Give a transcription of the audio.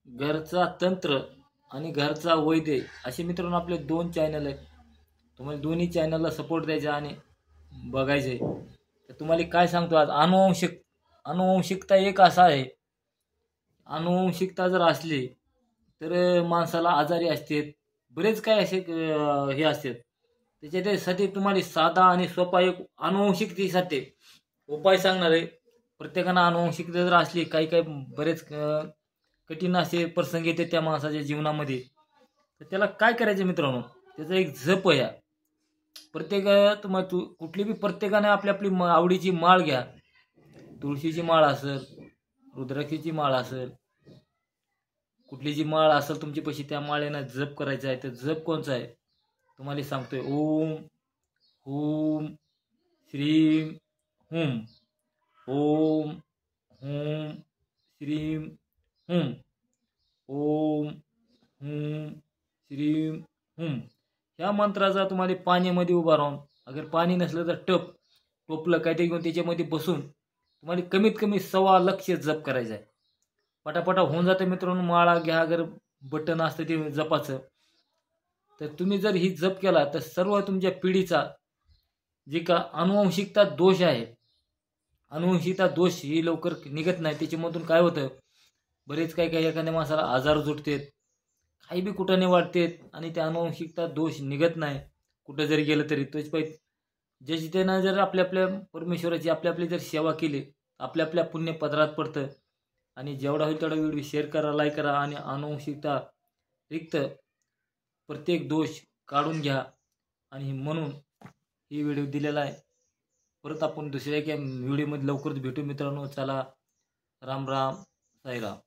घरचा तंत्र आणि घरचा वैद्य असे मित्रांनो आपले 2 चॅनल आहेत. तुम्हाला दोन्ही चॅनलला सपोर्ट द्यायचा आणि बघायचे. तर तुम्हाला काय सांगतो आज अनुवंशिकता एक असा आहे. अनुवंशिकता जर असली तर माणसाला आजारी असतात. बरेच काय असे हे असतात. त्याच्यासाठी तुम्हाला साधा आणि सोपा एक अनुवंशिकतेसाठी उपाय सांगणार आहे. प्रत्येकानं अनुवंशिकता जर असली काही काही बरेच कठीण असे प्रसंग येते त्या माणसाच्या जीवनामध्ये, तर त्याला काय करायचं मित्रांनो, त्याचा एक जप आहे. प्रत्येक तुम्हाला कुठली बी प्रत्येकाने आपली आपली आवडीची माळ घ्या. तुळशीची माळ असेल, रुद्राक्षीची माळ असेल, कुठली जी माळ असेल तुमच्यापाशी त्या माळेनं जप करायचा आहे. तर जप कोणचा आहे तुम्हाला सांगतोय. ओम हुम श्रीम हुम. ओम हुम श्रीम हुम. ओम हुम श्रीम हुम. ह्या मंत्राचा तुम्हाला पाण्यामध्ये उभा राहून, अगर पाणी नसलं तर टोपलं काहीतरी घेऊन त्याच्यामध्ये बसून तुम्हाला कमीत कमी 1.25 जप करायचा आहे. पटापटा होऊन जाते मित्रांनो. माळा घ्या, अगर बटन असतं ते जपाचं, तर तुम्ही जर ही जप केला तर सर्व तुमच्या पिढीचा जे का अनुवंशिकता दोष आहे, अनुवंशिकता दोष ही लवकर निघत नाही. त्याच्यामधून काय होतं, बरेच काही काही एखाद्या माणसाला आजार जुटतात, काही बी कुठं वाटतात आणि त्या अनुवंशिकता दोष निघत नाही कुठं जरी गेलं तरी. तोच पाहिजे ज्याची त्यानं जर आपल्या आपल्या परमेश्वराची आपली आपली जर सेवा केली, आपल्या आपल्या पुण्यपदरात पडतं. आणि जेवढा होईल तेवढा व्हिडिओ शेअर करा, लाईक करा आणि अनुवंशिकता रिक्त प्रत्येक दोष काढून घ्या. आणि म्हणून ही व्हिडिओ दिलेला आहे. परत आपण दुसऱ्या एका व्हिडिओमध्ये लवकरच भेटू मित्रांनो. चला, राम राम, साईराम.